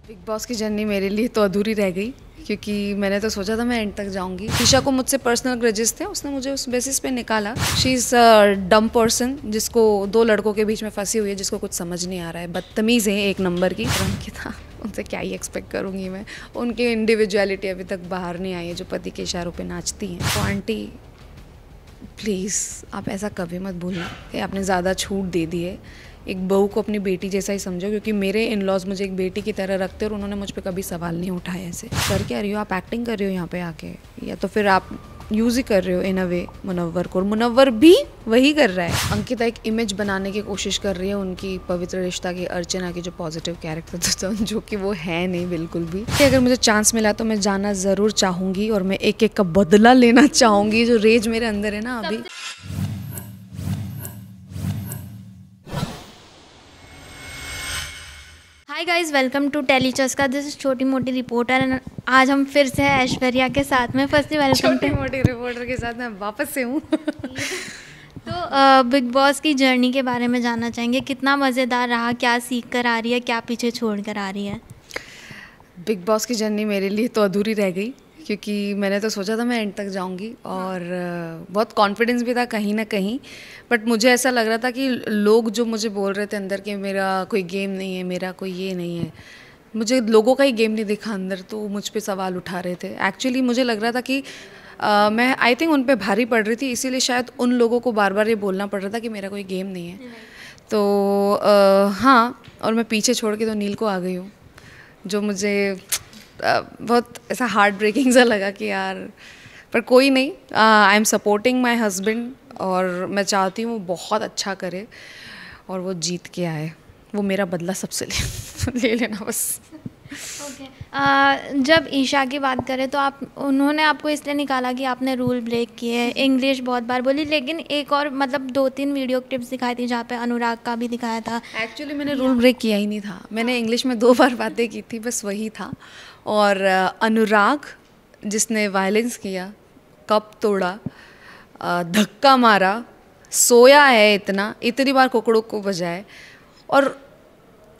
Big boss की journey मेरे लिए तो अधूरी रह गई क्योंकि मैंने तो सोचा था मैं एंड तक जाऊंगी। ईशा को मुझसे पर्सनल ग्रजेस थे, उसने मुझे उस बेसिस पे निकाला। She is a dumb person जिसको दो लड़कों के बीच में फंसी हुई है, जिसको कुछ समझ नहीं आ रहा है, बदतमीज़ है एक नंबर की। अंकिता, उनसे क्या ही एक्सपेक्ट करूँगी मैं, उनकी इंडिविजुअलिटी अभी तक बाहर नहीं आई है जो पति के इशारों पर नाचती हैं। तो आंटी प्लीज़ आप ऐसा कभी मत भूलना कि आपने ज़्यादा छूट दे दी है। एक बहू को अपनी बेटी जैसा ही समझो, क्योंकि मेरे इन लॉज मुझे एक बेटी की तरह रखते हैं और उन्होंने मुझ पर कभी सवाल नहीं उठाए। ऐसे कर क्या रही हो आप? एक्टिंग कर रही हो यहाँ पे आके, या तो फिर आप यूज़ ही कर रहे हो इन अ वे मुनव्वर को, और मुनव्वर भी वही कर रहा है। अंकिता एक इमेज बनाने की कोशिश कर रही है उनकी पवित्र रिश्ता की, अर्चना की जो पॉजिटिव कैरेक्टर था, जो कि वो है नहीं बिल्कुल भी। अगर मुझे चांस मिला तो मैं जाना ज़रूर चाहूँगी और मैं एक एक का बदला लेना चाहूँगी। जो रेज मेरे अंदर है ना अभी। Hi guys, welcome to Tellychaska. This is छोटी मोटी रिपोर्टर एंड आज हम फिर से हैं ऐश्वर्या के साथ में। फर्स्टली वेलकम छोटी मोटी रिपोर्टर के साथ मैं वापस से हूँ। तो बिग बॉस की जर्नी के बारे में जानना चाहेंगे। कितना मज़ेदार रहा, क्या सीख कर आ रही है, क्या पीछे छोड़ कर आ रही है? बिग बॉस की जर्नी मेरे लिए तो अधूरी रह गई क्योंकि मैंने तो सोचा था मैं एंड तक जाऊंगी और बहुत कॉन्फिडेंस भी था कहीं ना कहीं। बट मुझे ऐसा लग रहा था कि लोग जो मुझे बोल रहे थे अंदर कि मेरा कोई गेम नहीं है, मेरा कोई ये नहीं है, मुझे लोगों का ही गेम नहीं दिखा अंदर, तो मुझ पे सवाल उठा रहे थे। एक्चुअली मुझे लग रहा था कि मैं आई थिंक उन पे भारी पड़ रही थी, इसीलिए शायद उन लोगों को बार बार ये बोलना पड़ रहा था कि मेरा कोई गेम नहीं है। तो हाँ, और मैं पीछे छोड़ के तो नील को आ गई हूँ, जो मुझे बहुत ऐसा हार्ट ब्रेकिंग सा लगा कि यार, पर कोई नहीं। I am supporting my husband और मैं चाहती हूँ वो बहुत अच्छा करे और वो जीत के आए, वो मेरा बदला सबसे ले लेना बस। ओके। जब ईशा की बात करें तो उन्होंने आपको इसलिए निकाला कि आपने रूल ब्रेक किए, इंग्लिश बहुत बार बोली, लेकिन एक और मतलब 2-3 वीडियो क्लिप्स दिखाई थी जहाँ पे अनुराग का भी दिखाया था। एक्चुअली मैंने रूल ब्रेक किया ही नहीं था, मैंने इंग्लिश में 2 बार बातें की थी, बस वही था। और अनुराग जिसने वायलेंस किया, कप तोड़ा, धक्का मारा, सोया है इतनी बार कुकड़ों को बजाए, और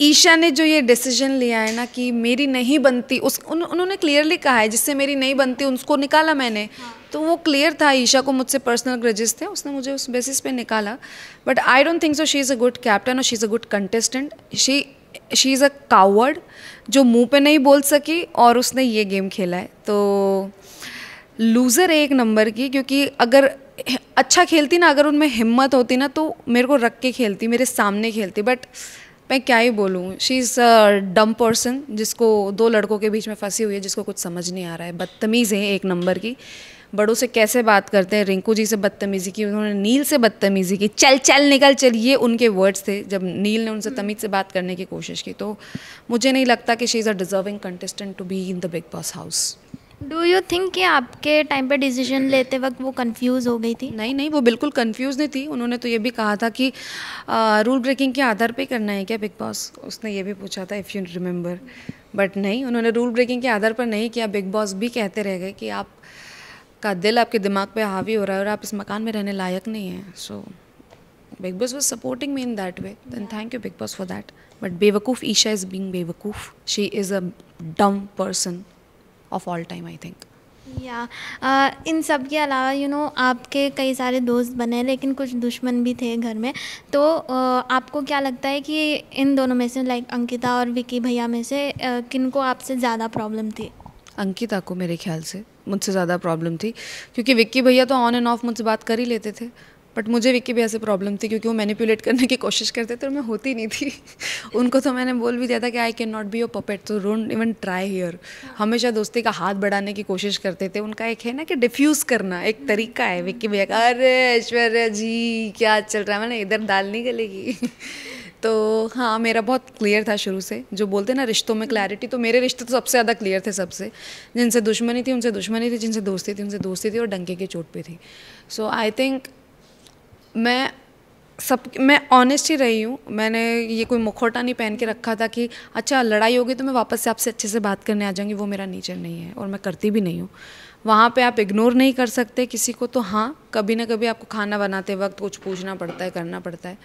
ईशा ने जो ये डिसीजन लिया है ना कि मेरी नहीं बनती, उन्होंने क्लियरली कहा है जिससे मेरी नहीं बनती उसको निकाला मैंने। तो वो क्लियर था, ईशा को मुझसे पर्सनल ग्रजेस थे, उसने मुझे उस बेसिस पे निकाला। But I don't think so she is a good captain और she is a good contestant. She is a coward जो मुंह पे नहीं बोल सकी और उसने ये गेम खेला है। तो लूज़र है एक नंबर की, क्योंकि अगर अच्छा खेलती ना, अगर उनमें हिम्मत होती ना, तो मेरे को रख के खेलती, मेरे सामने खेलती। बट मैं क्या ही बोलूँ, she is a dumb person जिसको 2 लड़कों के बीच में फंसी हुई है, जिसको कुछ समझ नहीं आ रहा है, बदतमीज़ है एक नंबर की। बड़ों से कैसे बात करते हैं, रिंकू जी से बदतमीज़ी की उन्होंने, नील से बदतमीज़ी की, चल चल निकल चल, ये उनके वर्ड्स थे जब नील ने उनसे तमीज़ से बात करने की कोशिश की। तो मुझे नहीं लगता कि she is a deserving contestant to be in the Bigg Boss house. Do you think कि आपके टाइम पे डिसीजन लेते वक्त वो कंफ्यूज हो गई थी? नहीं नहीं, वो बिल्कुल कंफ्यूज नहीं थी। उन्होंने तो ये भी कहा था कि रूल ब्रेकिंग के आधार पे करना है क्या बिग बॉस, उसने ये भी पूछा था इफ़ यू रिमेंबर। बट नहीं, उन्होंने रूल ब्रेकिंग के आधार पर नहीं किया। बिग बॉस भी कहते रह गए कि आप का दिल आपके दिमाग पे हावी हो रहा है और आप इस मकान में रहने लायक नहीं है। So Bigg Boss was supporting me in that way, then thank you Bigg Boss for that. But बेवकूफ़ ईशा इज़ बीइंग बेवकूफ़, she is a dumb person of all time I think. या इन सब के अलावा आपके कई सारे दोस्त बने, लेकिन कुछ दुश्मन भी थे घर में। तो आपको क्या लगता है कि इन दोनों में से, लाइक अंकिता और विक्की भैया में से, किनको आपसे ज़्यादा प्रॉब्लम थी? अंकिता को मेरे ख्याल से मुझसे ज़्यादा प्रॉब्लम थी, क्योंकि विक्की भैया तो ऑन एंड ऑफ मुझसे बात कर ही लेते थे। बट मुझे विक्की भैया से प्रॉब्लम थी क्योंकि वो मैनिपुलेट करने की कोशिश करते थे और मैं होती नहीं थी। उनको तो मैंने बोल भी दिया था कि I can not be your puppet, तो डोंट इवन ट्राई हियर। हमेशा दोस्ती का हाथ बढ़ाने की कोशिश करते थे। उनका एक है ना कि डिफ्यूज़ करना एक तरीका है विक्की भैया का, अरे ऐश्वर्या जी क्या चल रहा है, मैंने इधर दाल नहीं गलेगी। तो हाँ, मेरा बहुत क्लियर था शुरू से, जो बोलते हैं ना रिश्तों में क्लैरिटी, तो मेरे रिश्ते तो सबसे ज़्यादा क्लियर थे सबसे। जिनसे दुश्मनी थी उनसे दुश्मनी थी, जिनसे दोस्ती थी उनसे दोस्ती थी, और डंके की चोट पे थी। सो आई थिंक मैं ऑनेस्ट ही रही हूँ। मैंने ये कोई मुखौटा नहीं पहन के रखा था कि अच्छा लड़ाई होगी तो मैं वापस से आपसे अच्छे से बात करने आ जाऊँगी, वो मेरा नेचर नहीं है और मैं करती भी नहीं हूँ। वहाँ पे आप इग्नोर नहीं कर सकते किसी को, तो हाँ कभी ना कभी आपको खाना बनाते वक्त कुछ पूछना पड़ता है, करना पड़ता है,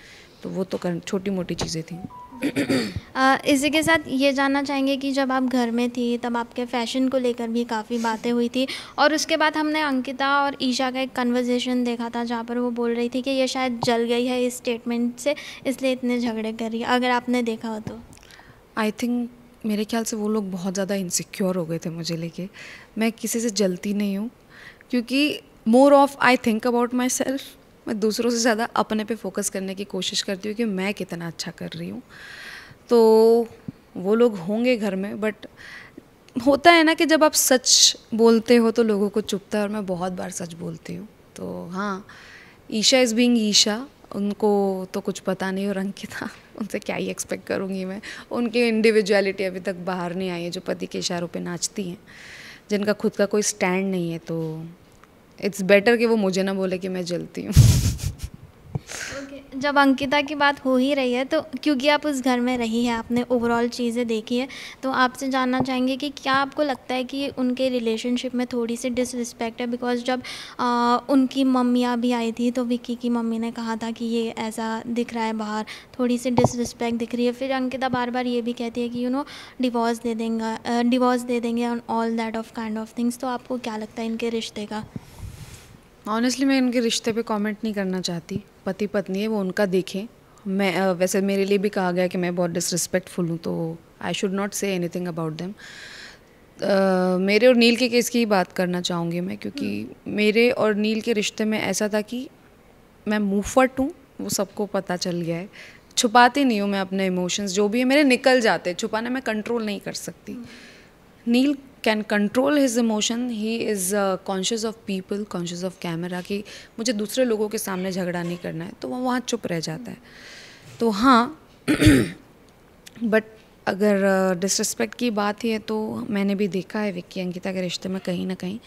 तो वो तो छोटी मोटी चीज़ें थी। इसी के साथ ये जानना चाहेंगे कि जब आप घर में थी तब आपके फ़ैशन को लेकर भी काफ़ी बातें हुई थी, और उसके बाद हमने अंकिता और ईशा का एक कन्वर्सेशन देखा था जहाँ पर वो बोल रही थी कि ये शायद जल गई है इस स्टेटमेंट से, इसलिए इतने झगड़े कर रही है, अगर आपने देखा हो तो। आई थिंक मेरे ख्याल से वो लोग बहुत ज़्यादा इनसिक्योर हो गए थे मुझे लेके। मैं किसी से जलती नहीं हूँ, क्योंकि more of I think about my self. मैं दूसरों से ज़्यादा अपने पे फोकस करने की कोशिश करती हूँ कि मैं कितना अच्छा कर रही हूँ। तो वो लोग होंगे घर में, बट होता है ना कि जब आप सच बोलते हो तो लोगों को चुभता है, और मैं बहुत बार सच बोलती हूँ। तो हाँ, ईशा इज़ बीइंग ईशा, उनको तो कुछ पता नहीं, और अंकिता उनसे क्या ही एक्सपेक्ट करूँगी मैं। उनकी इंडिविजुअलिटी अभी तक बाहर नहीं आई है, जो पति के इशारों पे नाचती हैं, जिनका खुद का कोई स्टैंड नहीं है। तो इट्स बेटर कि वो मुझे ना बोले कि मैं जलती हूँ। जब अंकिता की बात हो ही रही है तो क्योंकि आप उस घर में रही हैं, आपने ओवरऑल चीज़ें देखी है, तो आपसे जानना चाहेंगे कि क्या आपको लगता है कि उनके रिलेशनशिप में थोड़ी सी डिसरिस्पेक्ट है? बिकॉज जब उनकी मम्मियाँ भी आई थी तो विक्की की मम्मी ने कहा था कि ये ऐसा दिख रहा है बाहर, थोड़ी सी डिसरिस्पेक्ट दिख रही है। फिर अंकिता बार बार ये भी कहती है कि डिवोर्स दे देंगे on all that of kind of things. तो आपको क्या लगता है इनके रिश्ते का? ऑनेस्टली मैं इनके रिश्ते पे कमेंट नहीं करना चाहती। पति पत्नी है, वो उनका देखें। मैं वैसे मेरे लिए भी कहा गया कि मैं बहुत डिसरिस्पेक्टफुल हूँ, तो I should not say anything about them. मेरे और नील के केस की ही बात करना चाहूँगी मैं, क्योंकि मेरे और नील के रिश्ते में ऐसा था कि मैं मुँहफट हूँ, वो सबको पता चल गया है। छुपाती नहीं हूँ मैं अपने इमोशंस, जो भी है मेरे निकल जाते हैं। छुपाने में कंट्रोल नहीं कर सकती। Neel can control his emotion. He is conscious of people, conscious of camera, कि मुझे दूसरे लोगों के सामने झगड़ा नहीं करना है, तो वो वहाँ चुप रह जाता है। तो हाँ, बट अगर डिसरिस्पेक्ट की बात ही है तो मैंने भी देखा है विक्की अंकिता के रिश्ते में कहीं ना कहीं,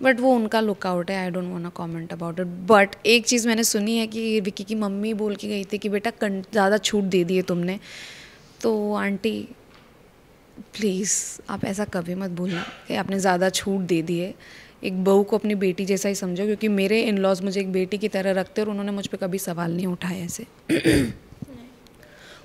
बट वो उनका लुकआउट है। I don't want to comment about it. But एक चीज़ मैंने सुनी है कि विक्की की मम्मी बोल के गई थी कि बेटा ज़्यादा छूट दे दी है तुमने। तो आंटी प्लीज़ आप ऐसा कभी मत भूलना कि आपने ज़्यादा छूट दे दी है। एक बहू को अपनी बेटी जैसा ही समझो, क्योंकि मेरे इन लॉज मुझे एक बेटी की तरह रखते हैं, और उन्होंने मुझ पर कभी सवाल नहीं उठाए ऐसे।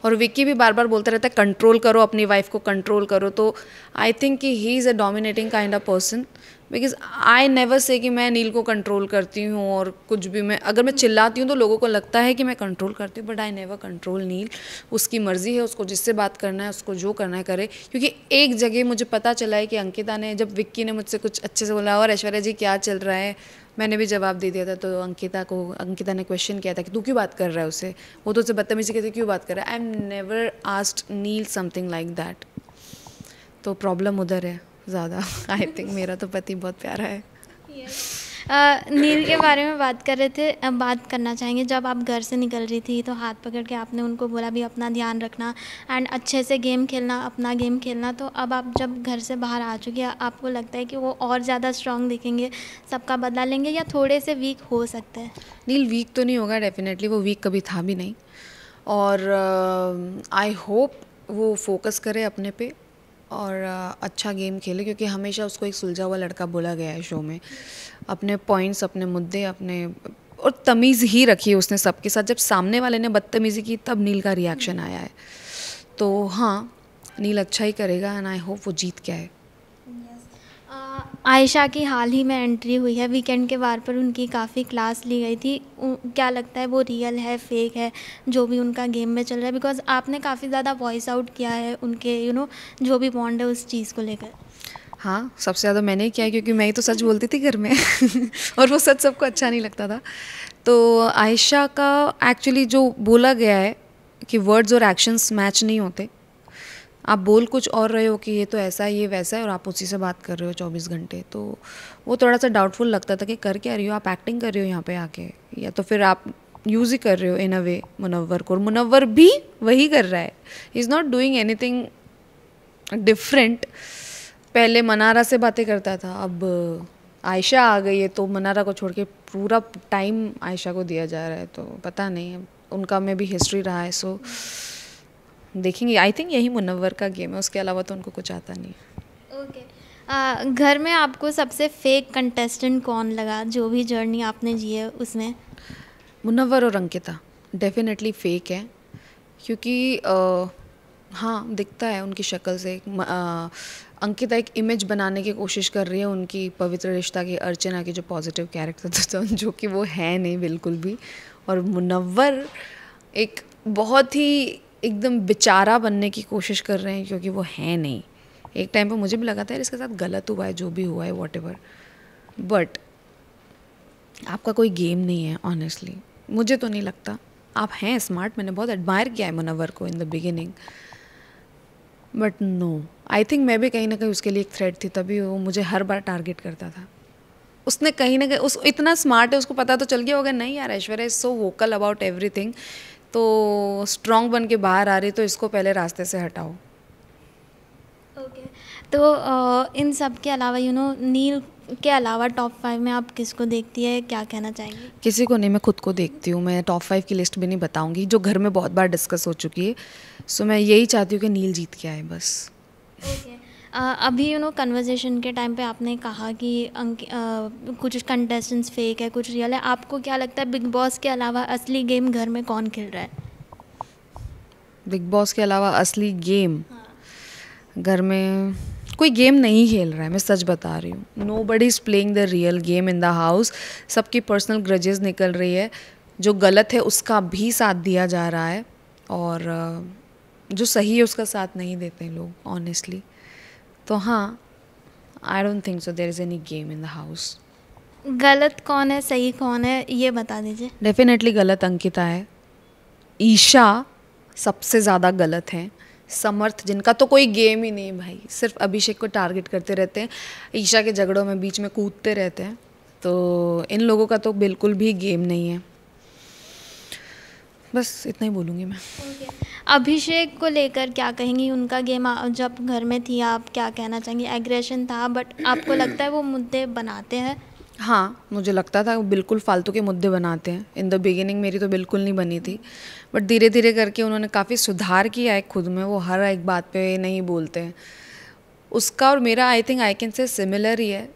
और विक्की भी बार बार बोलता रहता है कंट्रोल करो अपनी वाइफ को, कंट्रोल करो। तो आई थिंक कि he is a dominating kind of person, because I never say कि मैं नील को कंट्रोल करती हूँ। और कुछ भी मैं अगर मैं चिल्लाती हूँ तो लोगों को लगता है कि मैं कंट्रोल करती हूँ, बट आई नेवर कंट्रोल नील। उसकी मर्ज़ी है, उसको जिससे बात करना है, उसको जो करना है करे। क्योंकि एक जगह मुझे पता चला है कि अंकिता ने, जब विक्की ने मुझसे कुछ अच्छे से बोला और ऐश्वर्या जी क्या चल रहा है, मैंने भी जवाब दे दिया था। तो अंकिता ने क्वेश्चन किया था कि तू क्यों बात कर रहा है उससे, वो तो उसे बदतमीजी कहते क्यों बात कर रहा है। I am never asked Neel something like that. तो प्रॉब्लम उधर है ज़्यादा। आई थिंक मेरा तो पति बहुत प्यारा है। नील के बारे में बात कर रहे थे, अब बात करना चाहेंगे जब आप घर से निकल रही थी तो हाथ पकड़ के आपने उनको बोला भी अपना ध्यान रखना एंड अच्छे से गेम खेलना, अपना गेम खेलना। तो अब आप जब घर से बाहर आ चुकी है, आपको लगता है कि वो और ज़्यादा स्ट्रांग दिखेंगे, सबका बदला लेंगे, या थोड़े से वीक हो सकते हैं? नील वीक तो नहीं होगा, डेफिनेटली वो वीक कभी था भी नहीं। और आई होप वो फोकस करे अपने पे और अच्छा गेम खेले, क्योंकि हमेशा उसको एक सुलझा हुआ लड़का बोला गया है शो में। अपने पॉइंट्स, अपने मुद्दे, अपने और तमीज़ ही रखी है उसने सबके साथ। जब सामने वाले ने बदतमीज़ी की तब नील का रिएक्शन आया है। तो हाँ, नील अच्छा ही करेगा एंड आई होप वो जीत के आए। आयशा की हाल ही में एंट्री हुई है, वीकेंड के वार पर उनकी काफ़ी क्लास ली गई थी। क्या लगता है वो रियल है, फेक है, जो भी उनका गेम में चल रहा है? बिकॉज आपने काफ़ी ज़्यादा वॉइस आउट किया है उनके जो भी बॉन्ड है उस चीज़ को लेकर। हाँ, सबसे ज़्यादा मैंने ही किया है, क्योंकि मैं ही तो सच बोलती थी घर में और वो सच सबको अच्छा नहीं लगता था। तो आयशा का एक्चुअली जो बोला गया है कि वर्ड्स और एक्शंस मैच नहीं होते। आप बोल कुछ और रहे हो कि ये तो ऐसा है, ये वैसा है, और आप उसी से बात कर रहे हो 24 घंटे। तो वो थोड़ा सा डाउटफुल लगता था कि कर क्या रही हो आप, एक्टिंग कर रही हो यहाँ पे आके, या तो फिर आप यूज़ ही कर रहे हो इन अ वे मुनव्वर को। और मुनव्वर भी वही कर रहा है, he is not doing anything different. पहले मनारा से बातें करता था, अब आयशा आ गई है तो मनारा को छोड़ के पूरा टाइम आयशा को दिया जा रहा है। तो पता नहीं, अब उनका में भी हिस्ट्री रहा है, सो देखेंगे। आई थिंक यही मुनव्वर का गेम है, उसके अलावा तो उनको कुछ आता नहीं। ओके, घर में आपको सबसे फेक कंटेस्टेंट कौन लगा, जो भी जर्नी आपने जी है उसमें? मुनव्वर और अंकिता डेफिनेटली फेक है। क्योंकि हाँ दिखता है उनकी शक्ल से। अंकिता एक इमेज बनाने की कोशिश कर रही है उनकी पवित्र रिश्ता की, अर्चना की जो पॉजिटिव कैरेक्टर था, जो कि वो है नहीं बिल्कुल भी। और मुनव्वर एक बहुत ही एकदम बेचारा बनने की कोशिश कर रहे हैं, क्योंकि वो है नहीं। एक टाइम पे मुझे भी लगा था यार इसके साथ गलत हुआ है, जो भी हुआ है वॉटेवर, बट आपका कोई गेम नहीं है ऑनेस्टली, मुझे तो नहीं लगता। आप हैं स्मार्ट, मैंने बहुत एडमायर किया है मुनव्वर को in the beginning, but no, I think मैं भी कहीं ना कहीं उसके लिए एक थ्रेट थी, तभी वो मुझे हर बार टारगेट करता था। उसने कहीं ना कहीं उस इतना स्मार्ट है, उसको पता तो चल गया होगा नहीं यार Aishwarya is so vocal about everything, तो स्ट्रॉन्ग बन के बाहर आ रही, तो इसको पहले रास्ते से हटाओ। ओके, तो इन सब के अलावा नील के अलावा टॉप 5 में आप किसको देखती है, क्या कहना चाहेंगी? किसी को नहीं, मैं खुद को देखती हूँ। मैं टॉप 5 की लिस्ट भी नहीं बताऊंगी, जो घर में बहुत बार डिस्कस हो चुकी है। सो मैं यही चाहती हूँ कि नील जीत के आए बस। ओके, अभी कन्वर्सेशन के टाइम पे आपने कहा कि कुछ कंटेस्टेंट्स फेक है, कुछ रियल है। आपको क्या लगता है बिग बॉस के अलावा असली गेम घर में कौन खेल रहा है? बिग बॉस के अलावा असली गेम घर में कोई गेम नहीं खेल रहा है, मैं सच बता रही हूँ। Nobody is playing the real game in the house. सबकी पर्सनल ग्रजेस निकल रही है, जो गलत है उसका भी साथ दिया जा रहा है, और जो सही है उसका साथ नहीं देते हैं लोग ऑनेस्टली। तो हाँ, I don't think so there is any game in the house. गलत कौन है, सही कौन है, ये बता दीजिए। डेफिनेटली गलत अंकिता है, ईशा सबसे ज़्यादा गलत है, समर्थ जिनका तो कोई गेम ही नहीं भाई, सिर्फ अभिषेक को टारगेट करते रहते हैं, ईशा के झगड़ों में बीच में कूदते रहते हैं, तो इन लोगों का तो बिल्कुल भी गेम नहीं है। बस इतना ही बोलूँगी मैं। अभिषेक को लेकर क्या कहेंगी? उनका गेम जब घर में थी, आप क्या कहना चाहेंगी? एग्रेशन था, बट आपको लगता है वो मुद्दे बनाते हैं? हाँ, मुझे लगता था वो बिल्कुल फालतू के मुद्दे बनाते हैं। इन द बिगिनिंग मेरी तो बिल्कुल नहीं बनी थी, बट धीरे धीरे करके उन्होंने काफ़ी सुधार किया है खुद में। वो हर एक बात पे नहीं बोलते हैं। उसका और मेरा I think I can say similar ही है,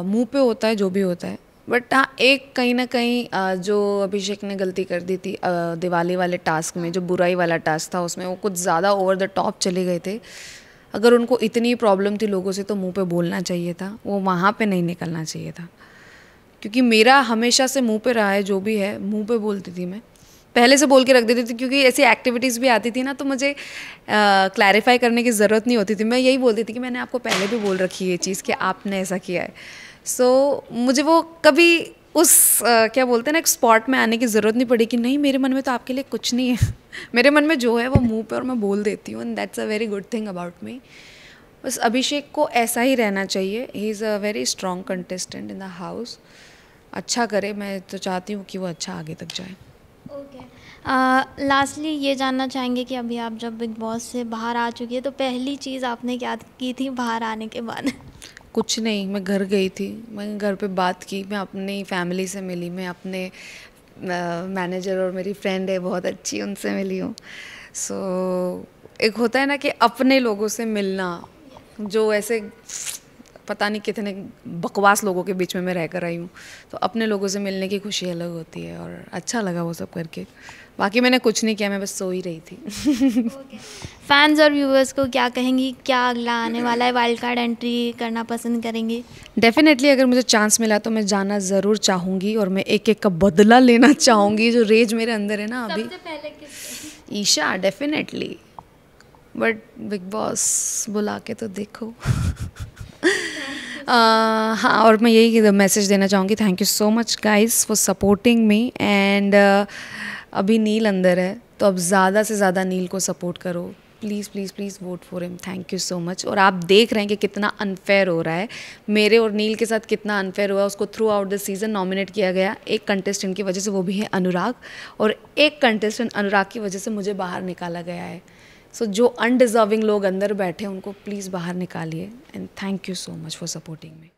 मुंह पे होता है जो भी होता है, बट हाँ एक कहीं ना कहीं जो अभिषेक ने गलती कर दी थी दिवाली वाले टास्क में, जो बुराई वाला टास्क था, उसमें वो कुछ ज़्यादा ओवर द टॉप चले गए थे। अगर उनको इतनी प्रॉब्लम थी लोगों से, तो मुंह पे बोलना चाहिए था, वो वहाँ पे नहीं निकलना चाहिए था। क्योंकि मेरा हमेशा से मुंह पे रहा है, जो भी है मुंह पे बोलती थी मैं, पहले से बोल के रख देती थी, क्योंकि ऐसी एक्टिविटीज़ भी आती थी ना, तो मुझे क्लैरिफाई करने की ज़रूरत नहीं होती थी। मैं यही बोलती थी कि मैंने आपको पहले भी बोल रखी है ये चीज़ कि आपने ऐसा किया है। सो मुझे वो कभी उस क्या बोलते हैं ना, एक स्पॉट में आने की ज़रूरत नहीं पड़ी कि नहीं मेरे मन में तो आपके लिए कुछ नहीं है। मेरे मन में जो है वो मुंह पे और मैं बोल देती हूँ, and that's a very good thing about me. बस अभिषेक को ऐसा ही रहना चाहिए। He is a very strong contestant in the house. अच्छा करे, मैं तो चाहती हूँ कि वो अच्छा आगे तक जाए। ओके, लास्टली ये जानना चाहेंगे कि अभी आप जब बिग बॉस से बाहर आ चुकी है, तो पहली चीज़ आपने क्या की थी बाहर आने के बाद? कुछ नहीं, मैं घर गई थी, मैं घर पे बात की, मैं अपनी फैमिली से मिली, मैं अपने मैनेजर और मेरी फ्रेंड है बहुत अच्छी, उनसे मिली हूँ। सो एक होता है ना कि अपने लोगों से मिलना, जो ऐसे पता नहीं कितने बकवास लोगों के बीच में मैं रहकर आई हूँ, तो अपने लोगों से मिलने की खुशी अलग होती है, और अच्छा लगा वो सब करके। बाकी मैंने कुछ नहीं किया, मैं बस सो ही रही थी। फैंस और व्यूअर्स को क्या कहेंगी? क्या अगला आने वाला है? वाइल्ड कार्ड एंट्री करना पसंद करेंगी? डेफिनेटली अगर मुझे चांस मिला तो मैं जाना ज़रूर चाहूँगी, और मैं एक एक का बदला लेना चाहूँगी। जो रेज मेरे अंदर है ना अभी, सबसे पहले किस? Isha definitely, but Bigg Boss बुला के तो देखो। हाँ, और मैं यही मैसेज देना चाहूँगी, thank you so much guys for supporting me, and अभी नील अंदर है, तो अब ज़्यादा से ज़्यादा नील को सपोर्ट करो, please please please vote for him. Thank you so much. और आप देख रहे हैं कि कितना अनफेयर हो रहा है मेरे और नील के साथ, कितना अनफेयर हुआ। उसको through out the season nominate किया गया एक कंटेस्टेंट की वजह से, वो भी है अनुराग, और एक कंटेस्टेंट अनुराग की वजह से मुझे बाहर निकाला गया है। सो जो अनडिज़र्विंग लोग अंदर बैठे हैं उनको प्लीज़ बाहर निकालिए, and thank you so much for supporting me.